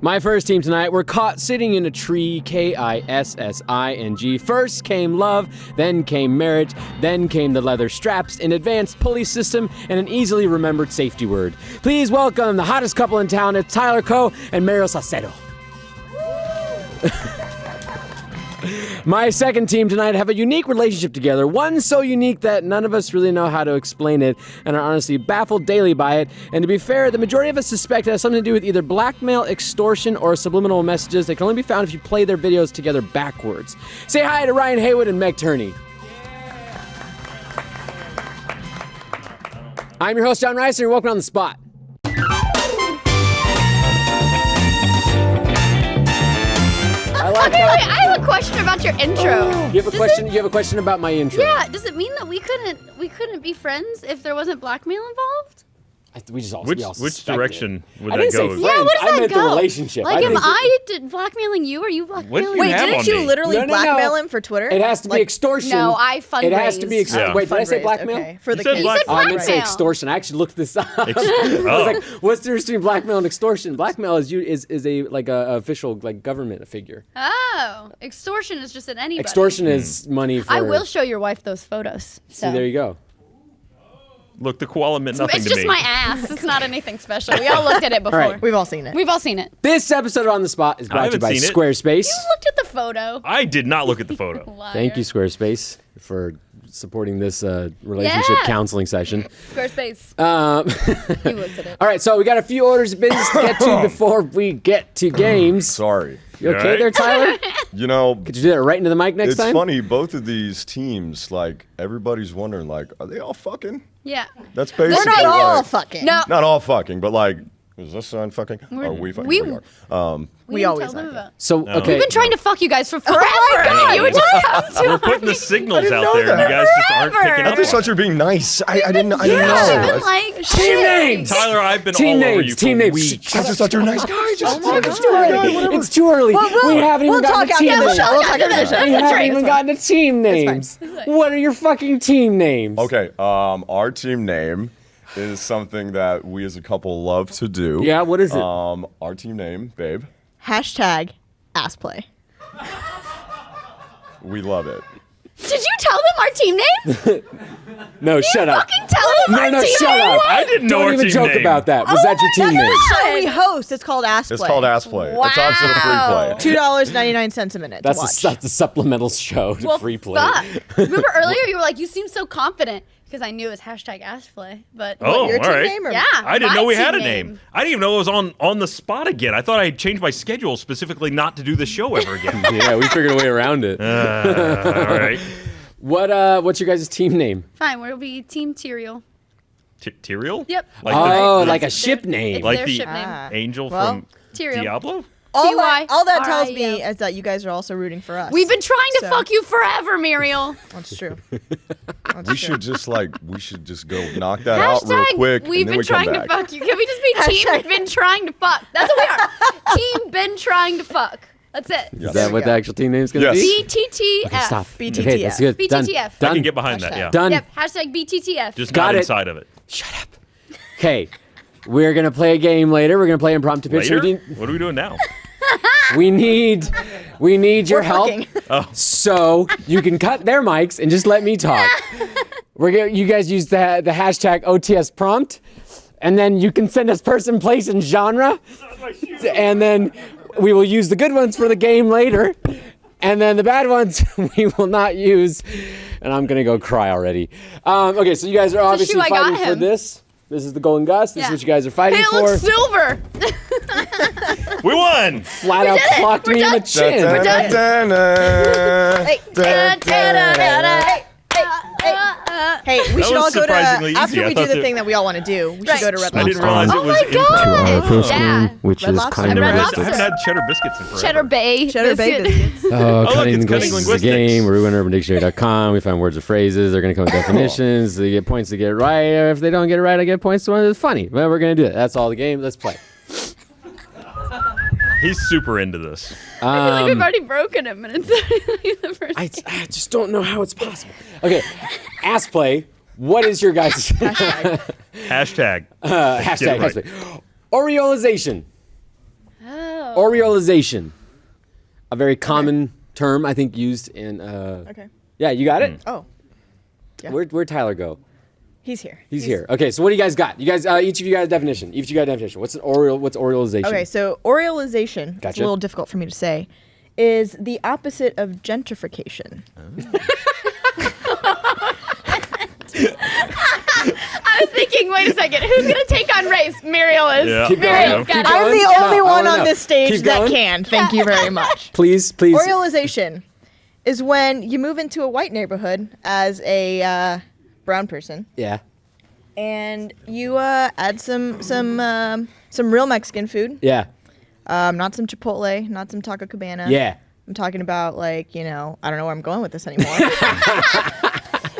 My first team tonight were caught sitting in a tree, Kissing. First came love, then came marriage, then came the leather straps, an advanced pulley system, and an easily remembered safety word. Please welcome the hottest couple in town. It's Tyler Coe and Mario Salcedo. My second team tonight have a unique relationship together, one so unique that none of us really know how to explain it and are honestly baffled daily by it. And to be fair, the majority of us suspect it has something to do with either blackmail, extortion, or subliminal messages that can only be found if you play their videos together backwards. Say hi to Ryan Haywood and Meg Turney. I'm your host, Jon Risinger. Welcome on the spot. Okay, wait, I have a question about your intro. You have a question? You have a question about my intro? Yeah, does it mean that we couldn't be friends if there wasn't blackmail involved? We just all Which direction would I that didn't say go? friends. Yeah, what does I that meant go? the relationship. Like, am I blackmailing you? Or are you blackmailing me? Wait, Didn't you literally blackmail him for Twitter? It has to be extortion. No, I fundraised. It has to be Yeah. Wait, did I say blackmail? Okay. For the said kids. black- said Oh, I meant to say blackmail. extortion. I actually looked this up. I was Oh. like, what's the difference between blackmail and extortion? Blackmail is a official government figure. Oh, extortion is just at anybody. Extortion is money for. I will show your wife those photos. See, there you go. Look, the koala meant nothing It's to just me. my ass. It's not anything special. We all looked at it before. right. We've all seen it. We've all seen it. This episode of On the Spot is brought to you by haven't seen it. Squarespace. You looked at the photo. I did not look at the photo. Liar. Thank you, Squarespace, for supporting this relationship Yeah. counseling session. Squarespace. You looked at it. All right, so we got a few orders of business to get to before we get to games. Sorry. You okay Alright. there, Tyler? You know, Could you do that right into the mic next it's time? funny, both of these teams, like, everybody's wondering, like, are they all fucking? Yeah. That's basically We're not all like, fucking. No. not all fucking, but like, is this son fucking? Are we fucking? we- We are. We We didn't always tell them like about. So, okay. We've been trying to fuck you guys for forever. God. You would just come to We're putting the signals didn't out know there, and you that. guys just aren't Forever. picking I up just on thought you were being nice. I didn't know. I've been I like, Team shit. names! Tyler, I've been Team all over names, you team for names. weeks. just thought you were a nice guy. Just It's too early. It's too early. We haven't even we'll gotten talk to team after the names. show. We'll talk after the show. We haven't even gotten to team names. What are your fucking team names? Okay. Our team name is something that we as a couple love to do. Yeah, what is it? Our team name, babe. Hashtag ass play. We love it. Did you tell them our team name? No, shut up. Fucking tell them our No, team shut name. up. I didn't know Don't our even team joke name. about that. Was that your team name? The show we host, it's called ass play. It's called Ass Play. It's opposite of Wow. Free Play. $2.99 a minute to watch. That's a supplemental show to Well, free play. fuck. Remember earlier you were like, you seem so confident because I knew it was hashtag ass play, but Oh, Your all team right. name or yeah, I didn't my know we team had a name. I didn't even know it was on the spot again. I thought I had changed my schedule specifically not to do the show ever again. Yeah, we figured a way around it. All right. What's your guys' team name? Fine, we'll be Team Tyrael. Tyrael? Yep. Like Oh, the, like a It's ship their- name. It's Like their the- ship name. angel Well, from Tyrael. Diablo? all that tells me T-Y-R-I-E-L. is that you guys are also rooting for us. We've been trying to So- fuck you forever, Muriel. That's true. We should just go knock that out real Hashtag quick, we've and then been we come trying to back. fuck you. Can we just be team been trying to fuck? That's what we are. Team been trying to fuck. That's it. Is that what the actual team name is going to Yes. be? BTTF. Okay, stop. BTTF. Okay, that's good. Done. BTTF. I Done. can get behind that, yeah. Done. Yep. Hashtag BTTF. Just Got not it. inside of it. Shut up. Okay, we're going to play a game later. We're going to play impromptu picture. Later? What are we doing now? We need your help. fucking. So you can cut their mics and just let me talk. You guys use the hashtag OTS prompt, and then you can send us person, place, and genre, and then we will use the good ones for the game later, and then the bad ones we will not use. And I'm gonna go cry already. Okay, so you guys are obviously shoe I got fighting for him. this. This is the Golden Gus. This is Yeah. what you guys are fighting Hey, it for. looks silver. We won! Flat out did it. clocked We're me in the done. chin. Hey, we That should all was go to surprisingly easy. after I we do thought the that- thing that we all want to do. We should go to Red I Lobster. didn't realize it Oh was my God. improv. First Yeah. game, which Red is Lobster. cutting Red I Lobster. haven't had cheddar biscuits in forever. Cheddar Bay. Cheddar Bay biscuit. biscuits. Oh, look, cutting it's linguistics cutting is a linguistics. game. We're UrbanUrbanDictionary.com. We find words or phrases. They're going to come with definitions. They get points to get it right. If they don't get it right, I get points to one that's funny. Well, we're going to do it. That's all the game. Let's play. He's super into this. I feel like we've already broken him, and it's the first. I just don't know how it's possible. Okay, ass play. What is your guys' Hashtag. hashtag? right. Hashtag. Oreolization. Oh. Oreolization. A very common term, I think, used in. Okay. Yeah, you got it. Oh, yeah. Where'd Tyler go? He's here. He's here. Okay, so what do you guys got? You guys, each of you got a definition. Each of you got a definition. What's Oreolization? Okay, so Oreolization, it's Gotcha. a little difficult for me to say, is the opposite of gentrification. I was thinking, wait a second, who's gonna take on race? Muriel is. Yeah. Keep going. Muriel's Keep got going. it. I'm the only No, I one wanna on know. this stage Keep that going. can. Thank you very much. Please. Oreolization is when you move into a white neighborhood as a brown person, Yeah. and you add some real Mexican food. Yeah. Not some Chipotle, not some Taco Cabana. Yeah. I'm talking about, like, I don't know where I'm going with this anymore.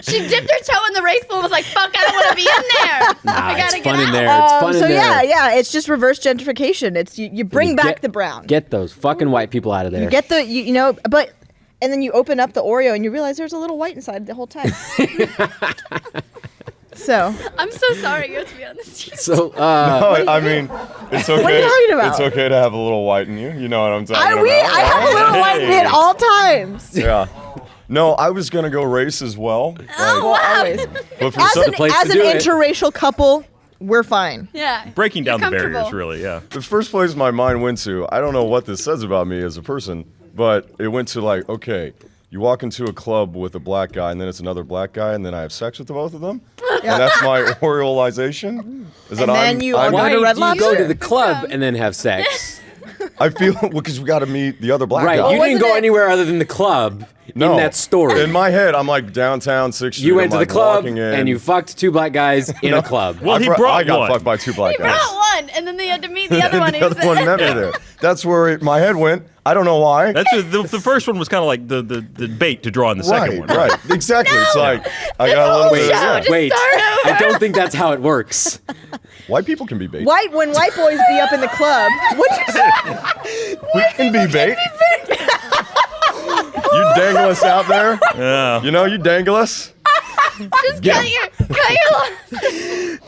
She dipped her toe in the race pool and was like, fuck, I don't want to be in there. Nah, I gotta it's get fun out. in there. It's fun so in there. yeah, it's just reverse gentrification. It's you bring back the brown. Get those fucking white people out of there. You get the but and then you open up the Oreo and you realize there's a little white inside the whole time. So I'm so sorry you have to be on this team. So, I mean, it's okay. What are you talking about? It's okay to have a little white in you. You know what I'm talking about. I have a little white in me at all times. Yeah. No, I was gonna go race as well. Well, always. But for As some, an, place as to an do it. interracial couple, we're fine. Yeah. Breaking down the You're barriers, comfortable. really, yeah. the first place my mind went to, I don't know what this says about me as a person, but it went to like, okay, you walk into a club with a black guy, and then it's another black guy, and then I have sex with the both of them, and that's my Oreolization. Is that And then you I'm, go why to do Red you go Lobster. to the club and then have sex? I feel because we got to meet the other black Right. guy. You didn't wasn't go it- anywhere other than the club in that story. In my head, I'm like downtown 6th Street. You went to I'm, the like, club walking in. and you fucked two black guys in a club. Well, he brought I got one. fucked by two black He guys. brought one, and then they had to meet the other one. the other one met me there. That's where my head went. I don't know why. That's the first one was kind of like the bait to draw in the second one. Right. Exactly. It's like I got a little bit. show just Wait, start over. I don't think that's how it works. White people can be bait. When white boys be up in the club, what'd you say? We can be bait. You dangle us out there. Yeah. You know, you dangle us. Just cut your line.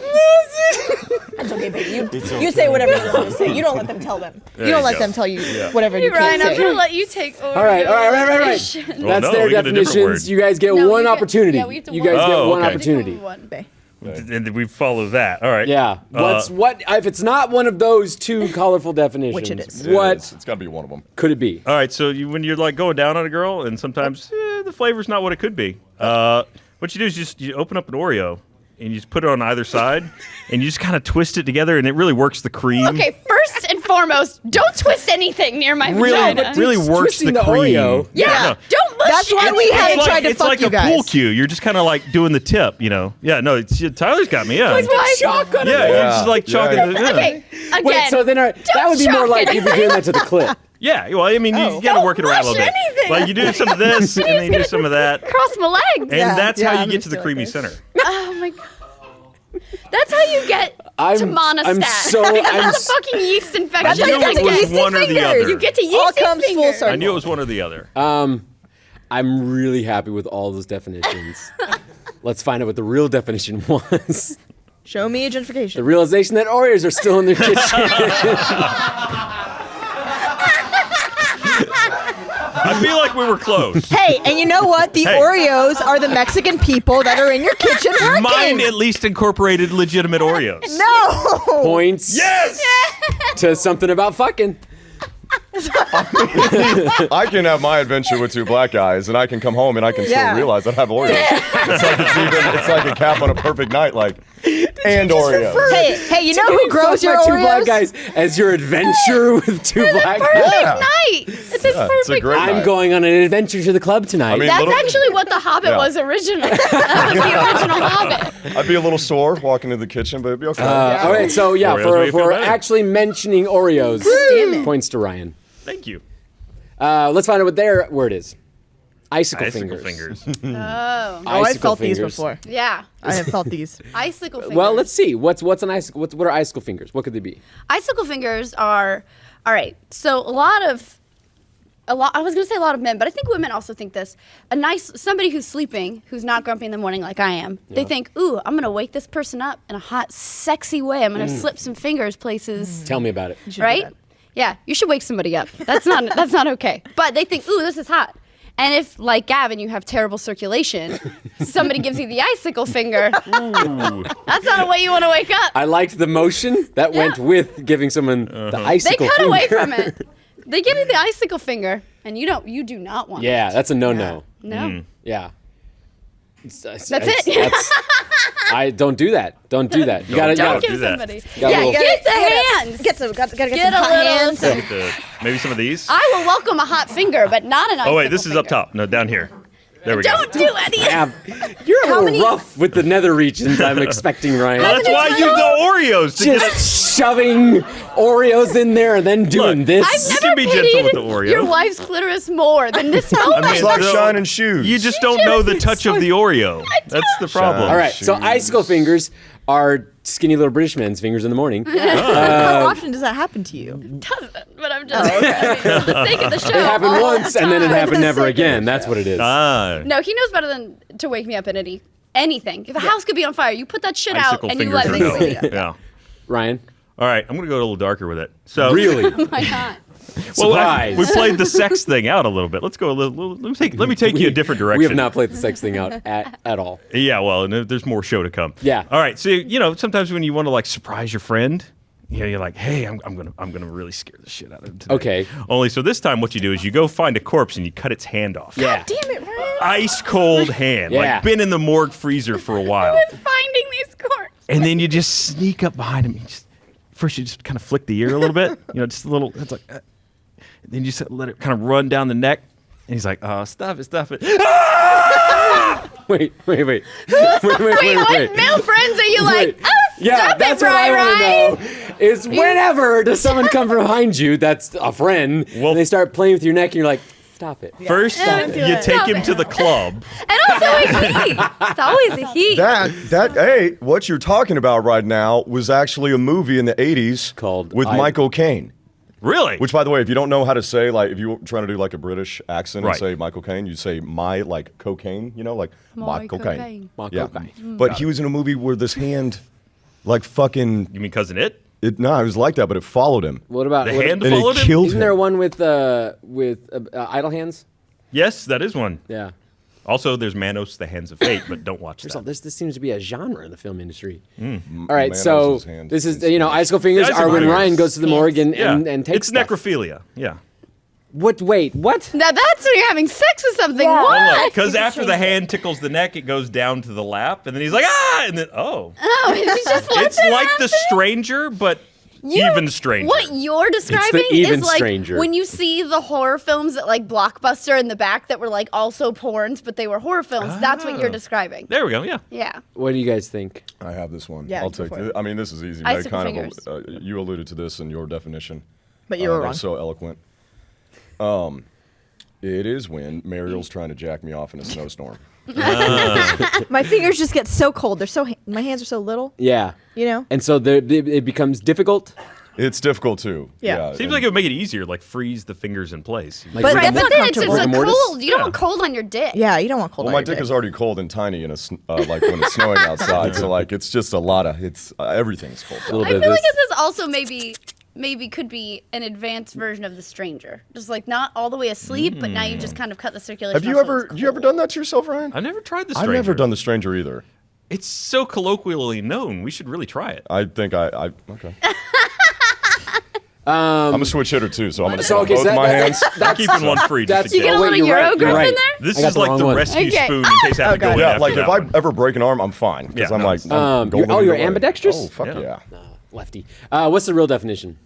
It's okay, baby. You say whatever you want to say. You don't let them tell them. There You don't you let go. them tell you whatever you Ryan, can't I'm say. gonna let you take over. All right. Organization. Well, That's no, their we get a different definitions. word. You guys get No, one we get- opportunity. yeah, we have to You one. guys get Oh, one okay. opportunity. One. And then we follow that. All right. Yeah. What if it's not one of those two colorful definitions? Which it is. What It's got to be one of them. could it be? All right. So when you're like going down on a girl, and sometimes the flavor's not what it could be. What you do is you open up an Oreo. And you just put it on either side, and you just kind of twist it together, and it really works the cream. Okay, first and foremost, don't twist anything near my vagina. Really works twisting the the cream. Oreo. Yeah, no. don't mush That's why it. we haven't It's tried to it's fuck like you a guys. pool cue. You're just kind of like doing the tip, you know. Yeah, no, Tyler's got me. Yeah, Chalk on it. yeah, you're just like chalking Yeah. it. Yeah. Okay, again. Wait, so then that would be more chalk like it. you'd be doing that to the clip. Yeah, well, I mean, you got to Don't work it around a little mush bit. anything. Like you do some of this, and then you do some of that, Cross my legs. and that's yeah, how you I'm get to just the doing creamy this. center. Oh my god. That's how you get to monostat. I'm That's a fucking yeast infection. I knew You it get was yeasty one or the fingers. other. You get to yeasty All comes full fingers. circle. I knew it was one or the other. I'm really happy with all those definitions. Let's find out what the real definition was. Show me a The gentrification. realization that Oreos are still in their kitchen. I feel like we were close. Hey, and you know what? The Hey. Oreos are the Mexican people that are in your kitchen working. Mine at least incorporated legitimate Oreos. No. Points Yes. to something about fucking. I can have my adventure with two black guys, and I can come home and I can Yeah. still realize I have Oreos. It's like a cap on a perfect night, like, and Oreos. Hey, you know who grows your my two black Oreos? guys as your adventure with two black guys? Perfect Yeah. night. It's his It's a perfect great night. I'm night. going on an adventure to the club tonight. I mean, That's little- actually what The Hobbit Yeah. was originally. That was the original Hobbit. I'd be a little sore walking into the kitchen, but it'd be okay. all right, so yeah, Oreos make you feel for better. actually mentioning Oreos, points to Ryan. Thank you. Let's find out what their word is. Icicle Icicle fingers. fingers. Oh. Oh, I've Icicle felt these fingers. before. Yeah. I have felt these. Icicle fingers. Well, let's see. What's an icicle? What are icicle fingers? What could they be? Icicle fingers are, all right, so a lot, I was going to say a lot of men, but I think women also think this. Somebody who's sleeping, who's not grumpy in the morning like I am, they think, ooh, I'm going to wake this person up in a hot, sexy way. I'm going to slip some fingers places, Tell me about it. You should do right? that. Yeah, you should wake somebody up. That's not okay. But they think, ooh, this is hot. And if, like Gavin, you have terrible circulation, somebody gives you the icicle finger. Ooh. That's not a way you want to wake up. I liked the motion that went with giving someone the icicle They cut finger. away from it. They give you the icicle finger, and you do not want Yeah, it. that's a no-no. No. Yeah. That's it. I don't do that. Don't do that. You gotta, Don't do give that. somebody. Got a Yeah, little- get the hands. Gotta get Get some a hot little- hands. Get maybe some of these. I will welcome a hot finger, but not an icicle Oh wait, this is up finger. top. No, down here. There we Don't go. do any. Yeah, you're a How little many- rough with the nether regions. I'm expecting, Ryan. Well, that's why I use the Oreos to get it. Just shoving Oreos in there and then doing Look, this. I've You never can be gentle pitied with the Oreo. your wife's clitoris more than this moment. I It's mean, like no, shining shoes. You just don't know the touch of the Oreo. That's the problem. All right, so Shoes. icicle fingers are skinny little British men's fingers in the morning. How often does that happen to you? doesn't, but I'm just for the sake of the show. It happened all once the and then it time. happened never again. That's what it is. Ah. No, he knows better than to wake me up in anything. If a house could be on fire, you put that shit out Icicle and you fingers let or things no. see it. Yeah. Ryan, All right, I'm gonna go a little darker with it. So really? Why not? well, Surprise. we played the sex thing out a little bit. Let's go a little. Let me take you a different direction. We have not played the sex thing out at all. Yeah, well, and there's more show to come. Yeah. All right. So sometimes when you want to like surprise your friend, you're like, hey, I'm gonna really scare the shit out of him today. Okay. Only so this time, what you do is you go find a corpse and you cut its hand off. Yeah. Damn it, Ryan. Ice cold hand, Yeah. like been in the morgue freezer for a while, Finding these cords. and then you just sneak up behind him. First, you just kind of flick the ear a little bit, just a little. It's like, then you just let it kind of run down the neck, and he's like, oh, stop it. Wait. Wait, what male friends are you like? Wait. Oh, Yeah, stop that's it, what I Ryan. want to know. Is whenever does someone come behind you that's a friend, Well- and they start playing with your neck, and you're like, stop it. First, Don't do you it. take Stop him it. to the club. And also a he. It's always a he. Hey, what you're talking about right now was actually a movie in the 80s Called with Michael Caine. Really? Which, by the way, if you don't know how to say, like, if you're trying to do like a British accent Right. and say Michael Caine, you say like cocaine, like My Michael cocaine. Caine. Michael Yeah. Caine. But he was in a movie where this hand, like fucking, You mean Cousin It? it was like that, but it followed him. What about The what- hand And followed it him? killed Isn't him. there one with idle hands? Yes, that is one. Yeah. Also, there's Manos, the Hands of Fate, but don't watch that. This seems to be a genre in the film industry. Hmm. All right, Manos' so hand this is is- icicle fingers The are icicle when fingers. Ryan goes to the morgue and takes It's stuff. necrophilia. Yeah. What? Wait, what? Now that's when you're having sex with something. Yeah. What? Because after the hand tickles the neck, it goes down to the lap, and then he's like, ah! And then, Oh, he just lets It's it like happen? The Stranger, but even stranger. What you're describing even is like stranger. when you see the horror films at like Blockbuster in the back that were like also porns, but they were horror films. That's what you're Oh. describing. There we go, yeah. Yeah. What do you guys think? I have this one. Yeah, I'll go take for it. it. I mean, this is easy. Icicle Kind fingers. of, you alluded to this in your definition. But you were They're wrong. so eloquent. It is when Mariel's trying to jack me off in a snowstorm. My fingers just get so cold. My hands are so little. Yeah. And so it becomes difficult. It's difficult too. Yeah. Seems like it would make it easier, like freeze the fingers in place. Like But rigor- that's But not then it's a comfortable. Rigor mortis? cold. You don't want cold on your dick. yeah, you don't want cold. Well, on my your dick dick. is already cold and tiny in like when it's snowing outside. So like it's just a lot of everything's cold. a little I bit feel of like this. this is also maybe could be an advanced version of The Stranger. Just like not all the way asleep, but now you just kind of cut the circulation. Have you off, so ever it's you ever cool. done that to yourself, Ryan? I've never tried the I've stranger. never done the stranger either. It's so colloquially known. We should really try it. I think I okay. I'm a switch hitter too, so I'm gonna So, throw okay, both so my that- hands. I'm keeping one free. Just That's in You get case. a little you're Euro right, grip you're right. in there? This I got is the like wrong the one. rescue Okay. spoon in case I have to go in Yeah, after like that if one. I ever break an arm, I'm fine because Yeah, I'm no, like, it's- I'm golden you're either way. ambidextrous? Oh fuck Yeah. yeah. Lefty. What's the real definition?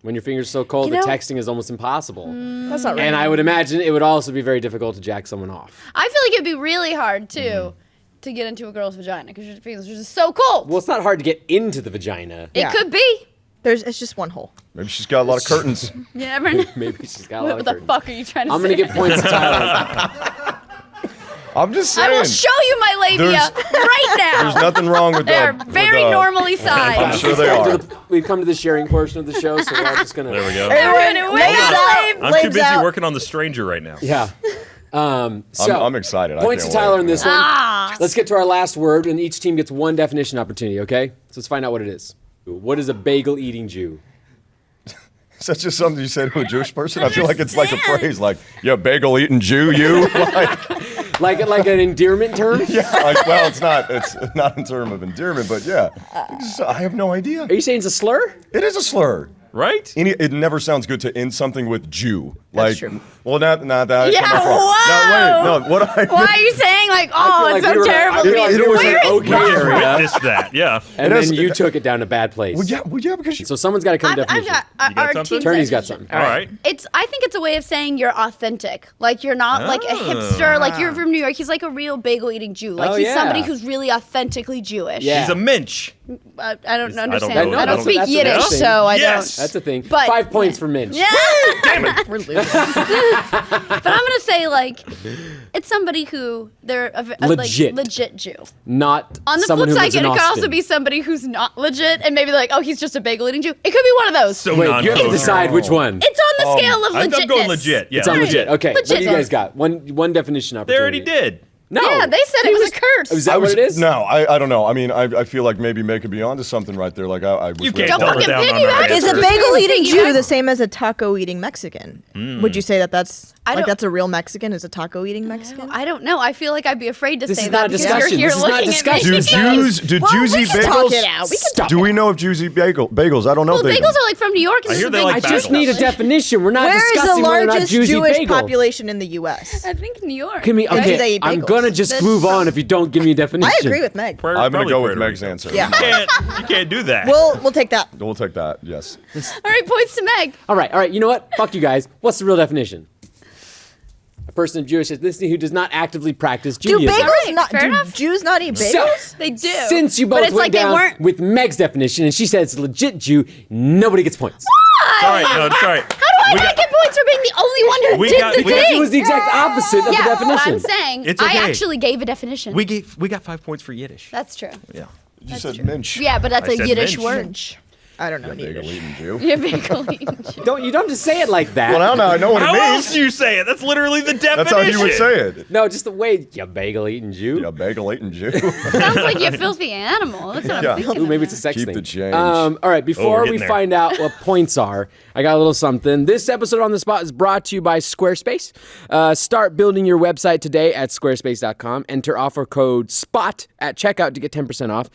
When your fingers are so cold, You the know- texting is almost impossible. That's not right. And I would imagine it would also be very difficult to jack someone off. I feel like it'd be really hard too to get into a girl's vagina because your fingers are just so cold. Well, it's not hard to get into the vagina. It Yeah. could be. It's just one hole. Maybe she's got a lot of curtains. You never know. Maybe she's got a lot What of the curtains. fuck are you trying to I'm say? gonna get points to Tyler. I'm just I saying. will show you my labia There's- right now. There's nothing wrong with They're that. very normally sized. I'm sure they are. We've come to the sharing portion of the show, so we're all just gonna. There we go. Everyone, wait Labes out, out. Labe. I'm too Labes busy out. working on the stranger right now. Yeah. So I'm excited. I Points to can't Tyler wait. in this one. Ah. Let's get to our last word, and each team gets one definition opportunity. Okay? So let's find out what it is. What is a bagel eating Jew? Is that just something you say to a Jewish person? I feel like it's like a phrase, like, yeah, bagel eating Jew, you. Like an endearment term? Yeah, well, it's not in terms of endearment, but yeah. I have no idea. Are you saying it's a slur? It is a slur. Right? It never sounds good to end something with Jew. That's true. Well, not that. Yeah, No, wait, no. Why are you saying like, I it's feel so like terrible? I feel like it was Where an is okay Rob? area, Witnessed that, yeah. and It then is- you took it down a bad place. Well, yeah, because So someone's got to come I've definition. got You got our something? team Turney's got definition. something. All right. I think it's a way of saying you're authentic. Like you're not like a hipster. Like you're from New York. He's like a real bagel eating Jew. Like Oh, he's yeah. somebody who's really authentically Jewish. Yeah. He's a mensch. I don't know. understand. No, I don't that's- speak that's a Yiddish, thing. so I Yes. That's a thing. But- 5 points for Minch. don't. Yeah. We're losing. But I'm gonna say like it's somebody who they're a Legit. like, legit Jew. Not On the someone flip who side, lives in it could also Austin. be somebody who's not legit, and maybe they're like, oh, he's just a bagel eating Jew. It could be one of those. So Wait, you have to non-kosher. decide which one. It's on the scale of legitness. I'm going legit. Yeah. It's on legit. Okay, what do you Legit. guys got? One definition They opportunity. already did. No. Yeah, they said it was a curse. Is that what it is? No, I don't know. I mean, I feel like maybe Meg could be onto something right there. Like I was You ready can't to- double fucking down on piggyback. our Is a answer. bagel eating Piggyback. Jew the same as a taco eating Mexican? Would you say that's don't- that's a real Mexican? Is a taco eating Mexican? I don't know. I feel like I'd be afraid to This say is that not a because discussion. you're here This is not a looking discussion. at me. Do Well, Jews we eat can bagels? talk it out. We can Stop. Do we know if Jews eat bagels? I don't know Well, if they bagels are like from New York. I hear they I like just bagels. need a definition. We're not Where is discussing the whether or not largest Jews eat Jewish bagel. population in the U.S.? I think New York. Give me, Where do okay, they eat I'm bagels? gonna just That's- move on if you don't give me a definition. I agree with Meg. Puerto- I'm gonna probably go with Puerto Meg's Rico. answer. Yeah. You can't do that. We'll take that. We'll take that. Yes. All right, points to Meg. All right. You know what? Fuck you guys. What's the real definition? A person of Jewish ethnicity who does not actively practice Do Judaism. bagels Alright, not? fair Do enough. Jews not eat So, bagels? They do. Since you But both it's went like they down weren't- with Meg's definition and she said it's a legit Jew, nobody gets points. It's all right. No, it's all right. How do I not get points for being the only one who We did got- the we got- It thing? was the exact opposite of the yeah, but definition. I'm saying It's I okay. actually gave a definition. We got 5 points for Yiddish. That's true. Yeah. You said Minch. Yeah, but that's I a said Yiddish Mensch. word. I don't know. Bagel Yiddish. eating Jew. Yeah, bagel eating Jew. You don't have to say it like that. Well, now I know what How it else means. do you say it? That's literally the definition. That's how he would say it. No, just the way you bagel eating Jew. Yeah, bagel eating Jew. Sounds like you filthy animal. That's what Yeah. I'm thinking. Ooh, maybe it's a sex Keep thing. the change. All right, before getting we there. find out what points are, I got a little something. This episode on the spot is brought to you by Squarespace. Start building your website today at squarespace.com. Enter offer code SPOT at checkout to get 10% off.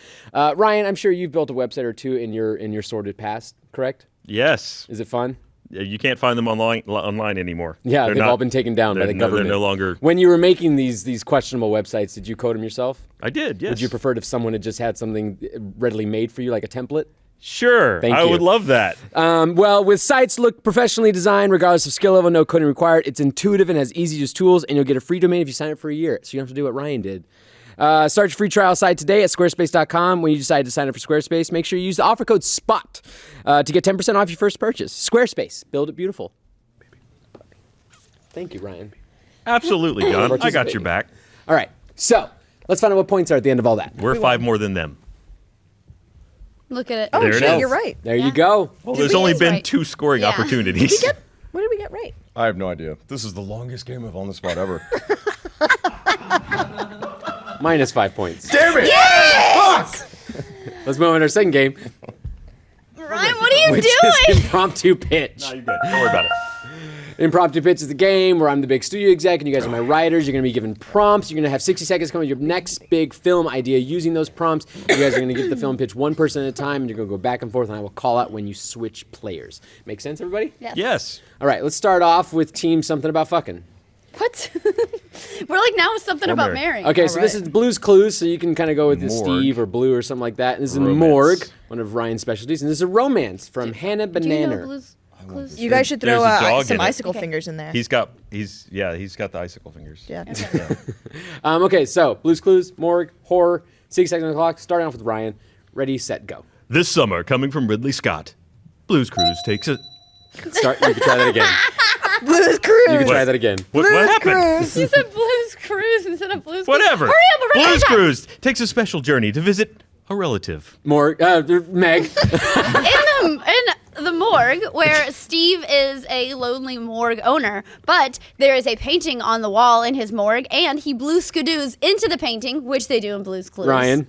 Ryan, I'm sure you've built a website or two in your sordid past, correct? Yes. Is it fun? You can't find them online anymore. Yeah, They're they've not- all been taken down by the they're government. no longer. When you were making these questionable websites, did you code them yourself? I did. Yes. Would you prefer if someone had just had something readily made for you, like a template? Sure. Thank I you. would love that. Well, with sites look professionally designed, regardless of skill level, no coding required. It's intuitive and has easy to use tools, and you'll get a free domain if you sign up for a year. So you don't have to do what Ryan did. Start your free trial site today at squarespace.com. When you decide to sign up for Squarespace, make sure you use the offer code SPOT to get 10% off your first purchase. Squarespace, build it beautiful. Thank you, Ryan. Absolutely, John. I got your back. All right, so let's find out what points are at the end of all that. We're 5 more than them. Look at it. Oh There it shit, is. you're right. There you go. Well, Did there's we- only That's been right. 2 scoring Yeah. opportunities. What did we get right? I have no idea. This is the longest game of On the Spot ever. Minus 5 points. Damn it! Let's move on to our second game, Ryan, what are you which doing? is impromptu pitch. You're good. Don't worry about it. Impromptu pitch is the game where I'm the big studio exec and you guys are my writers. You're going to be given prompts. You're going to have 60 seconds to come up with your next big film idea using those prompts. You guys are going to give the film pitch one person at a time and you're going to go back and forth and I will call out when you switch players. Make sense, everybody? Yes. Yes. All right, let's start off with team something about fucking. What? We're like now with something about Mary. Mary. Okay, so this is Blue's Clues, so you can kind of go with the Morgue. Steve or Blue or something like that. And this is Romance. Morgue, one of Ryan's specialties. And this is a romance from Hannah Do you know Banana. Blue's Clues? You guys should throw There's a dog some in it. icicle Okay. fingers in there. He's got the icicle fingers. Yeah. Okay, so Blue's Clues, Morgue, horror, 6 seconds on the clock. Starting off with Ryan. Ready, set, go. This summer, coming from Ridley Scott, Blues Cruise takes a. Start. You can try that again. Blues You Cruise. can try that again. What happened? Cruise. You said Blues Cruise instead of Blues Whatever. Clues. Hurry up, Blues Cruise takes a special journey to visit a relative. Morgue. Meg. In the morgue, where Steve is a lonely morgue owner, but there is a painting on the wall in his morgue, and he blue skidoos into the painting, which they do in Blues Clues. Ryan.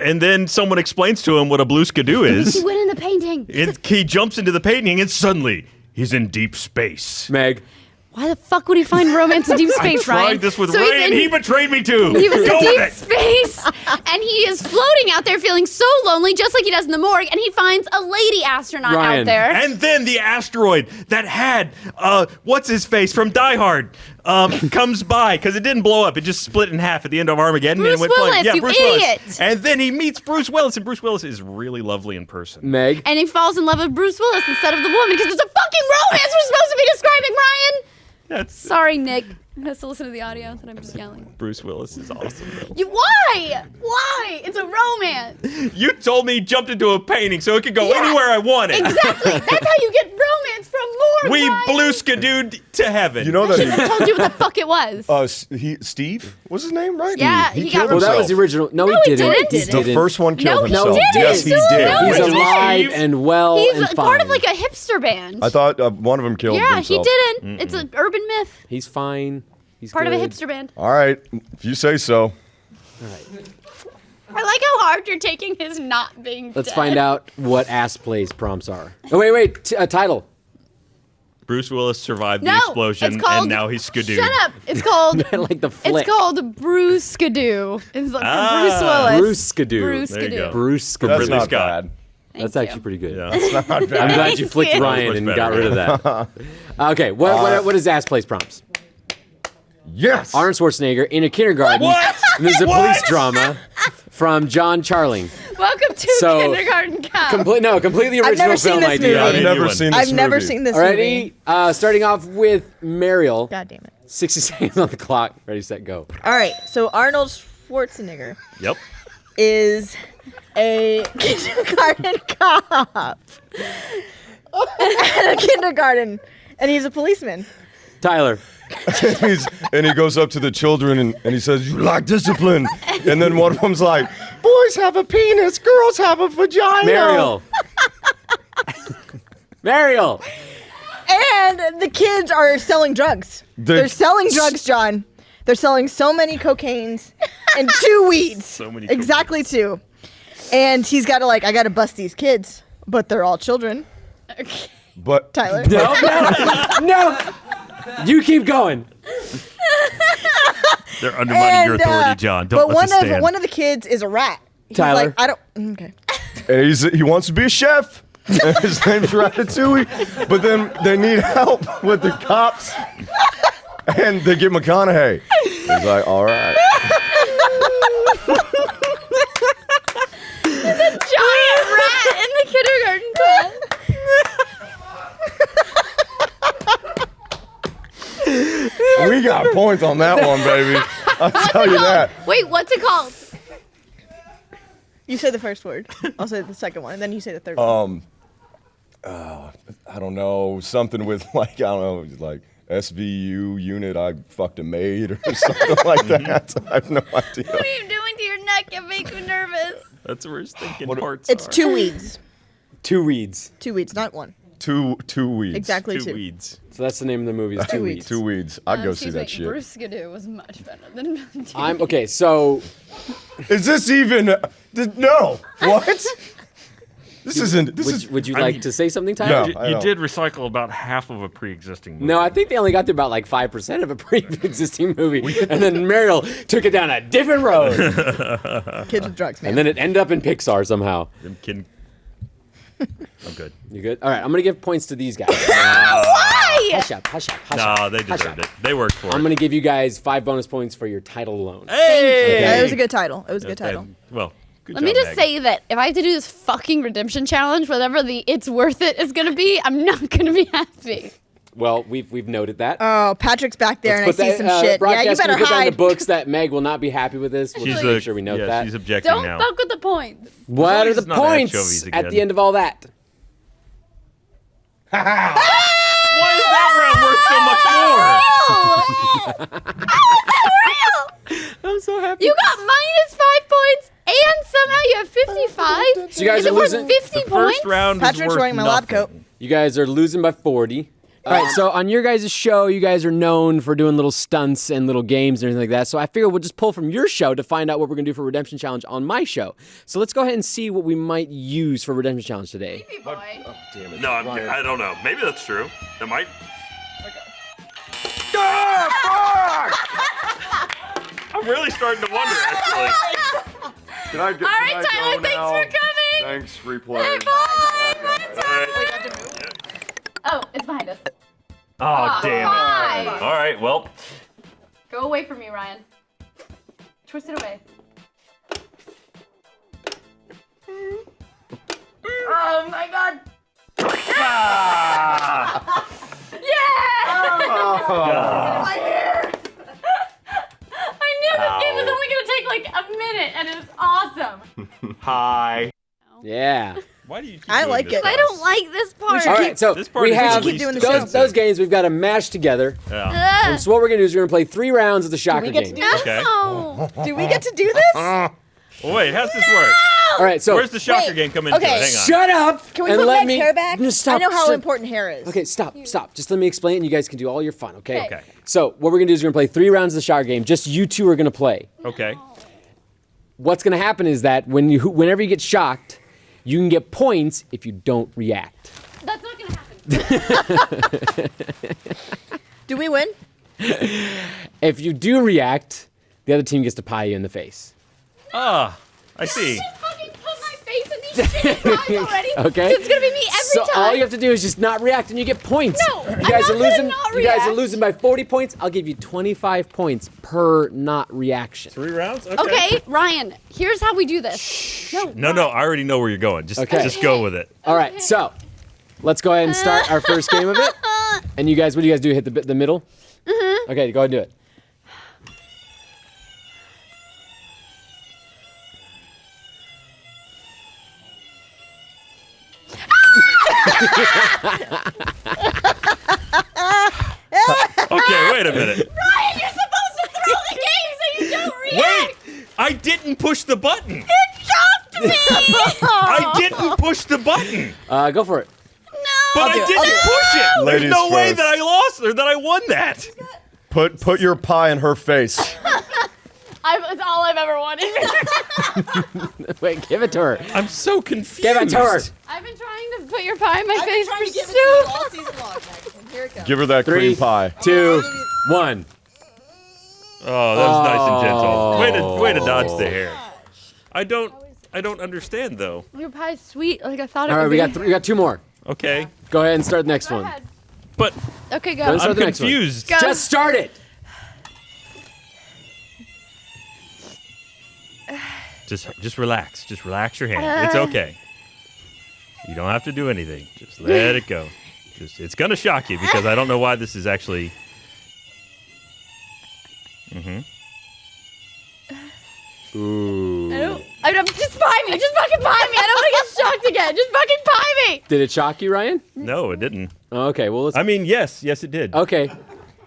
And then someone explains to him what a blue skidoo is. He went in the painting. He jumps into the painting, and suddenly he's in deep space. Meg. Why the fuck would he find romance in deep space, I Ryan? tried this with So he's Ryan. in- He betrayed me too. He was Go in with deep it. space, and he is floating out there feeling so lonely, just like he does in the morgue, and he finds a lady astronaut Ryan. out there. And then the asteroid that had what's his face from Die Hard comes by because it didn't blow up; it just split in half at the end of Armageddon. Bruce and it went Willis, flying. Yeah, you Bruce idiot. Willis. And then he meets Bruce Willis, and Bruce Willis is really lovely in person. Meg. And he falls in love with Bruce Willis instead of the woman because it's a fucking romance we're supposed to be describing, Ryan! That's Sorry, Nick. I have to listen to the audio that I'm just yelling. Bruce Willis is awesome. Why? Why? It's a romance. You told me he jumped into a painting, so it could go Yeah, anywhere I wanted. Exactly. That's how you get romance from more. We Ryan. blue skidooed to heaven. You know I should that have told you what the fuck it was. Steve was his name, right? Yeah, he he killed got- Well, that was himself. the original. No, No, he he didn't. didn't. The first one killed No, he himself. didn't. Yes, he No, did. no, He's he alive Steve. and well He's and part fine. of like a hipster band. I thought one of them killed yeah, himself. he didn't. It's an urban myth. He's fine. He's Part good. of a hipster band. All right, if you say so. I like how hard you're taking his not being Let's dead. find out what ass plays prompts are. Oh, wait. Title. Bruce Willis survived No, the explosion, it's called, and now he's skidooed. Shut up. It's called. Like the flick. It's called Bruce Skidoo. It's like Ah. Bruce Willis. Bruce Skidoo. Bruce There you Skidoo. go. Bruce Skidoo. That's Ridley not Scott. bad. That's Thank actually you. pretty good. Yeah. That's not I'm bad. glad you flicked you. Ryan Much and better. got rid of that. Okay, what is ass plays prompts? Yes. Arnold Schwarzenegger in a kindergarten. What? And there's a What? police drama from John Charling. Welcome to So, Kindergarten Cop. completely I've original never seen film this idea. movie. I've never Anyone. seen this I've never movie. seen this movie. Alrighty, starting off with Mariel. God damn it. 60 seconds on the clock. Ready, set, go. All right, so Arnold Schwarzenegger Yep. is a kindergarten cop at a kindergarten, and he's a policeman. Tyler. and he goes up to the children and he says, "You lack discipline." And then one of them's like, "Boys have a penis, girls have a vagina." Mariel. Mariel. And the kids are selling drugs. They're selling drugs, John. They're selling so many cocaines and 2 weeds. So many Exactly 2. And he's got to I got to bust these kids, but they're all children. Okay. But Tyler. No. You keep going. They're undermining your authority, John. Don't but let this stand. one of the kids is a rat. He's Tyler. like, I don't. Okay. and he wants to be a chef. And his name's Ratatouille. But then they need help with the cops. And they get McConaughey. He's like, "All right." Giant rat in the kindergarten class. We got points on that one, baby. I'll tell you that. Wait, what's it called? You say the first word. I'll say the second one, and then you say the third one. I don't know, something with like SVU unit, I fucked a maid or something like that. I have no idea. What are you doing to your neck? It makes me nervous. That's where his thinking What- parts It's are. 2 weeds. 2 weeds. 2 weeds, not 1. Two weeds. Exactly 2. Two weeds. So that's the name of the movie. Is 2 weeds. weeds. 2 weeds. I'd go see Excuse that me, shit. Bruce Skidoo was much better than. I'm okay. So Is this even? No. What? This isn't. This is. would you I like mean- to say something, Tyler? No. I You know. did recycle about half of a pre-existing movie. No, I think they only got to about like 5% of a pre-existing movie, and then Mariel took it down a different road, Kids with drugs, man. and then it ended up in Pixar somehow. I'm kidding. I'm good. You good? All right, I'm gonna give points to these guys. Why? Hush up, hush up, hush No, up. they hush deserved up. it. They worked for it. I'm gonna give you guys 5 bonus points for your title alone. Hey! Yeah, it was a good title. It was a good title. Well, good Let job, me just Meg. say that if I have to do this fucking redemption challenge, whatever the it's worth it is gonna be, I'm not gonna be happy. Well, we've noted that. Oh, Patrick's back there, Let's and I put see that, some shit. Yeah, broadcast, you can better put that in hide. the books that Meg will not be happy with this. We'll She's just make sure we note yeah, that. she's objecting Don't now. fuck with the points. What long are as the it's not points anchovies at the again. end of all that? Why is that round worth so much more? I'm so happy. You got minus 5 points, and somehow you have 55. So you guys is are it worth losing- 50 The points? first round was Patrick's worth wearing my lab nothing. coat. You guys are losing by 40. All right, so on your guys' show, you guys are known for doing little stunts and little games and everything like that. So I figure we'll just pull from your show to find out what we're going to do for Redemption Challenge on my show. So let's go ahead and see what we might use for Redemption Challenge today. Baby boy. Damn it. No, I don't know. Maybe that's true. That might. I'm really starting to wonder, actually. Can I get All right, Tyler, thanks for coming. Thanks, replay. Oh, it's behind us. Oh, damn Fine. it. All right, well. Go away from me, Ryan. Twist it away. Oh my god. Ah! Yeah! Oh. My hair! I knew this game was only gonna take like a minute and it was awesome. Hi. Yeah. Why do you keep I doing like this it. to I us? don't like this part. All right, so This part we is have the least doing the offensive. those games we've got to mash together. Yeah. And so what we're going to do is we're going to play 3 rounds of the shocker we get game. to do Okay. No. Do we get to do this? Well, wait, how's this work? All right, so Where's the shocker Wait, game come into okay. it? Hang on. shut up Can we and put let Meg's me hair back? No, stop. I know how stop. important hair is. Okay, stop. Just let me explain and you guys can do all your fun, okay? Okay. So what we're going to do is we're going to play 3 rounds of the shocker game. Just you two are going to play. Okay. What's going to happen is that whenever you get shocked, you can get points if you don't react. That's not gonna happen. Do we win? If you do react, the other team gets to pie you in the face. Ah, I see. Just fucking put my face in these shitty pies already. Okay. It's gonna be me every So time. all you have to do is just not react and you get points. No, you I'm guys not are gonna losing. not You guys are react. losing by 40 points. I'll give you 25 points per not reaction. 3 rounds? Okay, Ryan, here's how we do this. No, I already know where you're going. Just go with it. All right, so let's go ahead and start our first game of it. And you guys, what do you guys do? Hit the middle? Mm-hmm. Okay, go ahead and do it. Okay, wait a minute. Ryan, you're supposed to throw the game so you don't react. Wait! I didn't push the button. It shocked me. I didn't push the button. Go for it. No. But I didn't push it. There's Ladies no way first. that I lost or that I won that. Put your pie in her face. It's all I've ever wanted. Wait, give it to her. I'm so confused. Give it to her. I've been trying to put your pie in my face for so all season long. And here it comes. Give her that 3, cream pie. 2, 1. Oh, that was nice and gentle. Way to dodge the hair. I don't understand though. Your pie's sweet, like I thought it All right, would we be. we got 2 more. Okay, Go ahead and start the next Go one. ahead. but Okay, go. Let's start I'm the next one. confused. Go. Just start it. Just relax. Just relax your hand. It's okay. You don't have to do anything. Just let it go. It's gonna shock you because I don't know why this is actually. Ooh. I don't, just pie me. Just fucking pie me. I don't want to get shocked again. Just fucking pie me. Did it shock you, Ryan? No, it didn't. Okay, well let's. I mean, yes, it did. Okay.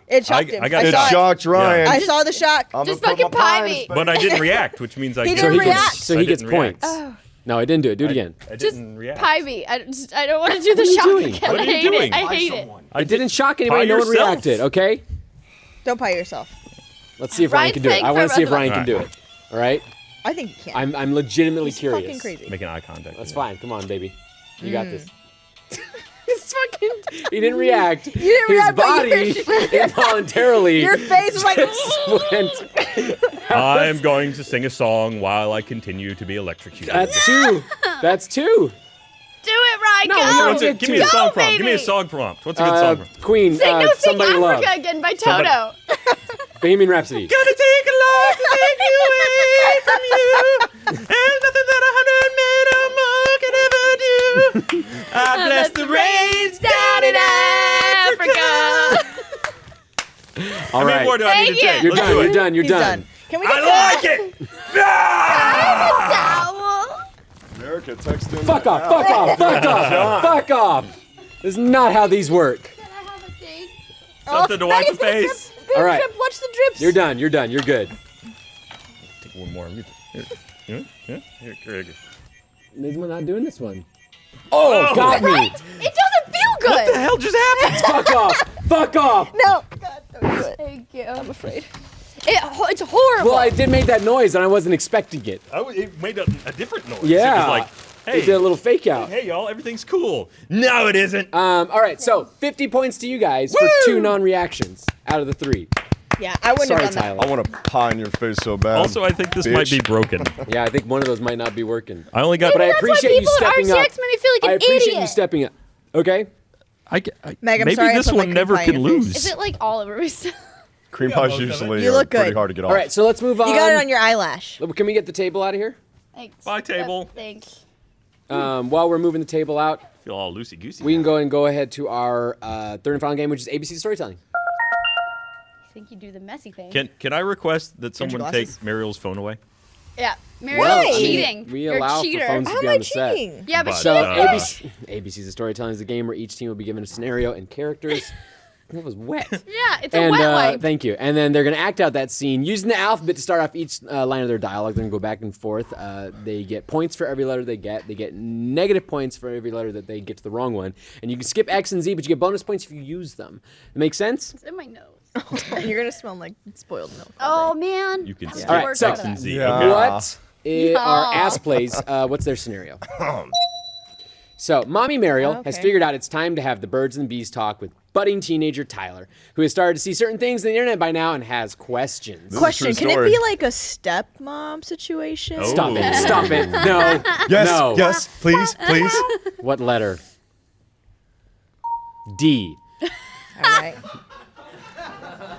It shocked him. I got It shocked. shocked Ryan. I saw the shock. I'm Just gonna put fucking my pie in me. his face. But I didn't react, which means I He get- didn't So he react. gets. So he gets didn't react. points. No, I didn't do it. Do it again. I Just didn't react. pie me. I don't want to do the What are you shock doing? again. What are I you hate doing? it. I hate it. It didn't shock anybody. Pie No one yourself. reacted. Okay. Don't pie yourself. Let's see if Ryan Ryan's can do it. paying I for want to see if both of Ryan us. can do it. All right. I think you can. I'm legitimately He's curious. fucking crazy. Making eye contact. That's yeah. fine. Come on, baby. You got this. It's fucking. He didn't react. You didn't His react, but body involuntarily Your face was like. just went. I'm going to sing a song while I continue to be electrocuted. That's 2. That's 2. Do it, Ryan. No, go. you don't What's it? Give me a Go, song prompt. Give me a baby. song prompt. What's a good song prompt? Queen. Sing No Sing Somebody Africa Love. again by Somebody- Toto. Bohemian Rhapsody. Gonna take a lot to take you away from you. There's nothing that 100 men or more can ever do. I bless the rains down in Africa. All How many right. more do I need to Thank take? you. You're Let's done. do You're it. done. You're He's done. done. Can we get I like it. Ah! Towel. America, text in. Fuck off. now. Fuck off. Fuck off. Fuck off. This is not how these work. Can I have a thing? Something to wipe the face. All right. Drip, watch the drips. You're done. You're done. You're good. Take one more. Here. Here. We're not doing this one. Oh, got me. It doesn't feel good. What the hell just happened? Fuck off. Fuck off. No. God, don't do it. Thank you. I'm afraid. It's horrible. Well, I did make that noise and I wasn't expecting it. It made a different noise. Yeah. It was like, hey, It did a little fake out. hey, y'all, everything's cool. No, it isn't. All right, so 50 points to you guys for 2 non-reactions out of the 3. Yeah, I wouldn't Sorry, have done that. Tyler. I want to pie in your face so bad. Also, I think this might be broken. Yeah, I think one of those might not be working. I only got. But I That's why appreciate you people at stepping up. RCX made me feel like an I appreciate idiot. you stepping up. Okay? Meg, I'm maybe sorry I this put my one never cream pie in can your face. lose. Is it like all over me still? Cream Yeah, pies most of it. usually You are look pretty good. hard to get off. All right, so let's move on. You got it on your eyelash. Can we get the table out of here? Thanks. Bye, table. Thanks. While we're moving the table out, Feel all loosey goosey. we can go ahead to our third and final game, which is ABC storytelling. I think you do the messy thing. Can I request that your someone take glasses? Mariel's phone away? Yeah. Mary, Why? you're cheating. We You're allow a cheater. for phones How to be am on I the set. cheating? Yeah, but But, she So does ABC's the storytelling is the game where each team will be given a scenario and characters. That was wet. Yeah, it's a And wet wipe. thank you. And then they're going to act out that scene using the alphabet to start off each line of their dialogue. They're going to go back and forth. They get points for every letter they get. They get negative points for every letter that they get to the wrong one. And you can skip X and Z, but you get bonus points if you use them. Make sense? It's in my nose. You're gonna smell like spoiled milk. Oh man. You can skip All right, so- X and Z. Yeah. Okay. What are ass plays? What's their scenario? So, Mommy Mariel has Okay. figured out it's time to have the birds and bees talk with budding teenager Tyler, who has started to see certain things on the internet by now and has questions. This is a Question: true Can it story. be like a stepmom situation? Oh. Stop it. Stop it. No. Yes, No. yes, please, please. What letter? D. All right.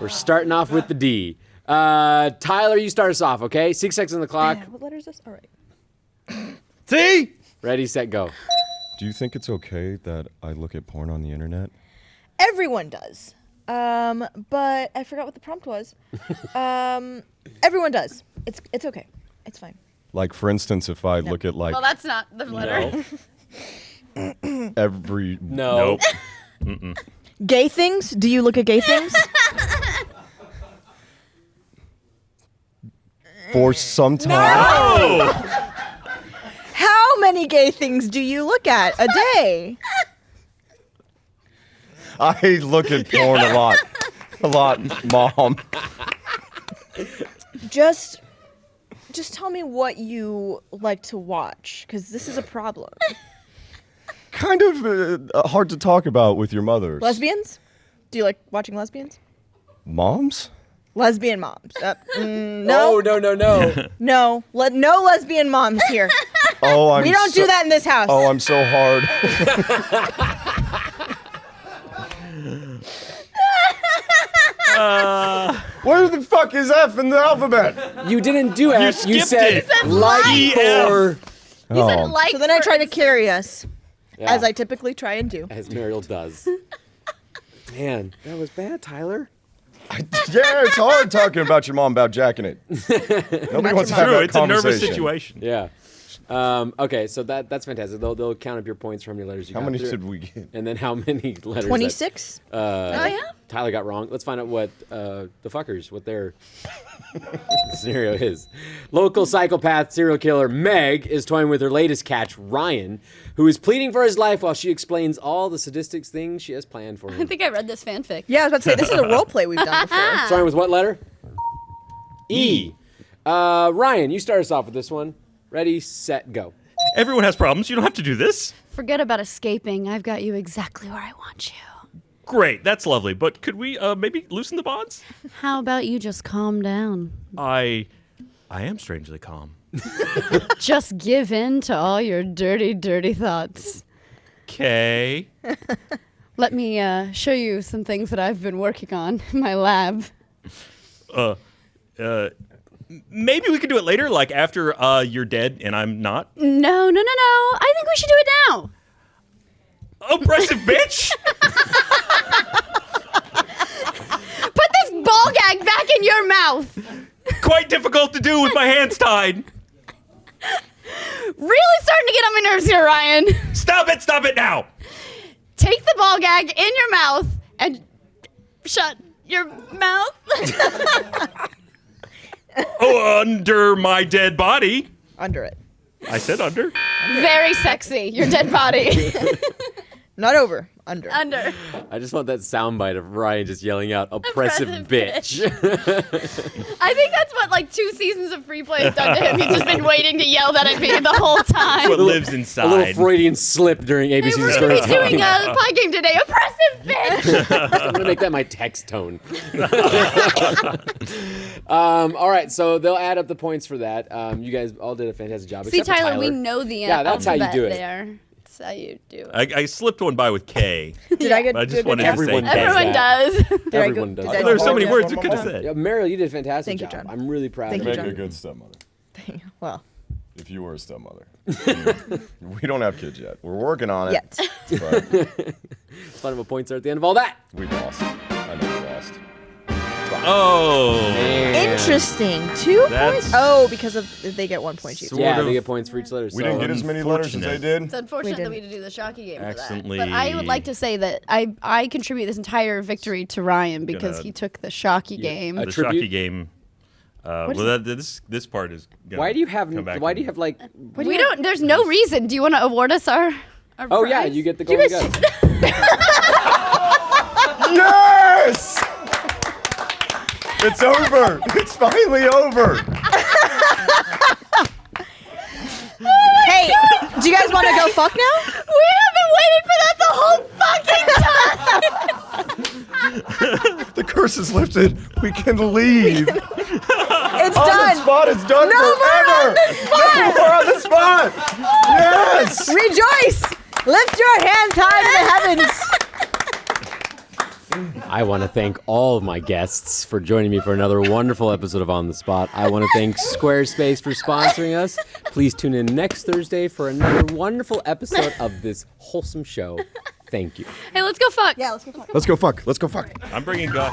We're starting off with the D. Tyler, you start us off, okay? 6 seconds on the clock. What letter is this? All right. See? Ready, set, go. Do you think it's okay that I look at porn on the internet? Everyone does. But I forgot what the prompt was. Everyone does. It's okay. It's fine. Like, for instance, if I look at like Well, that's not the letter. every No. Nope. Gay things? Do you look at gay things? for some time. Oh! How many gay things do you look at a day? I look at porn a lot, Mom. Just tell me what you like to watch, because this is a problem. Kind of hard to talk about with your mothers. Lesbians? Do you like watching lesbians? Moms? Lesbian moms. No, No, no. no lesbian moms here. Oh, I'm We don't do that in this house. Oh, I'm so hard. Where the fuck is F in the alphabet? You didn't do F. You skipped said it. You said like like. for. You said Oh. like. So then I for- try to carry us, Yeah, as I typically try and do. as Mariel does. Man, that was bad, Tyler. Yeah, it's hard talking about your mom about jacking it. Nobody wants to have True, that it's a nervous conversation. situation. Yeah. Okay, so that's fantastic. They'll count up your points for how many letters you How got many through. should we get? And then how many letters? that, 26? Oh yeah. Tyler got wrong. Let's find out what the fuckers, what their scenario is. Local psychopath serial killer Meg is toying with her latest catch, Ryan, who is pleading for his life while she explains all the sadistic things she has planned for I him. think I read this fanfic. Yeah, I was about to say, this is a role play we've done before. Starting with what letter? E. Ryan, you start us off with this one. Ready, set, go. Everyone has problems. You don't have to do this. Forget about escaping. I've got you exactly where I want you. Great, that's lovely. But could we maybe loosen the bonds? How about you just calm down? I am strangely calm. Just give in to all your dirty, dirty thoughts. Okay. Let me show you some things that I've been working on in my lab. Maybe we could do it later, like after you're dead and I'm not. No. I think we should do it now. Oppressive bitch! Put this ball gag back in your mouth. Quite difficult to do with my hands tied. Really starting to get on my nerves here, Ryan. Stop it now! Take the ball gag in your mouth and shut your mouth. Oh, under my dead body. Under it. I said under. Very sexy, your dead body. Not over. Under. Under. I just want that soundbite of Ryan just yelling out, oppressive bitch. I think that's what like 2 seasons of Free Play have done to him. He's just been waiting to yell that at me the whole time. What lives A little inside. Freudian slip during Hey, ABC's we're story going to be time. doing a pie game today. Oppressive bitch. I'm going to make that my text tone. All right, so they'll add up the points for that. You guys all did a fantastic job. See, except for Tyler, we know the Yeah, that's how you alphabet do it. there. That's how you do it. I slipped one by with K. Did I get? But I do just a good wanted job? to say Everyone K. Everyone does. Did I go- Everyone does. did that. I There's so do many a words good we job? could have said. Yeah, Meryl, you did a fantastic Thank you, job. John. I'm really proud Thank of you, you. Make John. a good stepmother. Well, If you were a stepmother. We don't have kids yet. We're working on it. yet. But Final points are at the end of all that. we lost. I know we lost. Oh. Interesting. 2 That's- points. Oh, because of they get 1 point each. Sort Yeah, of. they get points for each letter. We so- didn't get as many letters as they did. It's unfortunate We that we didn't. had to do the Shocky game Accidentally- for that. But I would like to say that I contribute this entire victory to Ryan because Gonna- he took the Shocky game. The tribute? Shocky game. Well, this part is. Gonna Why do you have? come back Why and- do you have like? We don't. There's no reason. Do you want to award us our Oh yeah, prize? you get the golden guts. Yes! It's over. It's finally over. Hey, do you guys want to go fuck now? We have been waiting for that the whole fucking time. The curse is lifted. We can leave. It's On the done. spot. It's done No more forever. on the spot. No more on the spot. Yes. Rejoice. Lift your hands high to the heavens. I want to thank all of my guests for joining me for another wonderful episode of On the Spot. I want to thank Squarespace for sponsoring us. Please tune in next Thursday for another wonderful episode of this wholesome show. Thank you. Hey, let's go fuck. Yeah, let's go fuck. Let's go fuck. Let's go fuck. I'm bringing God.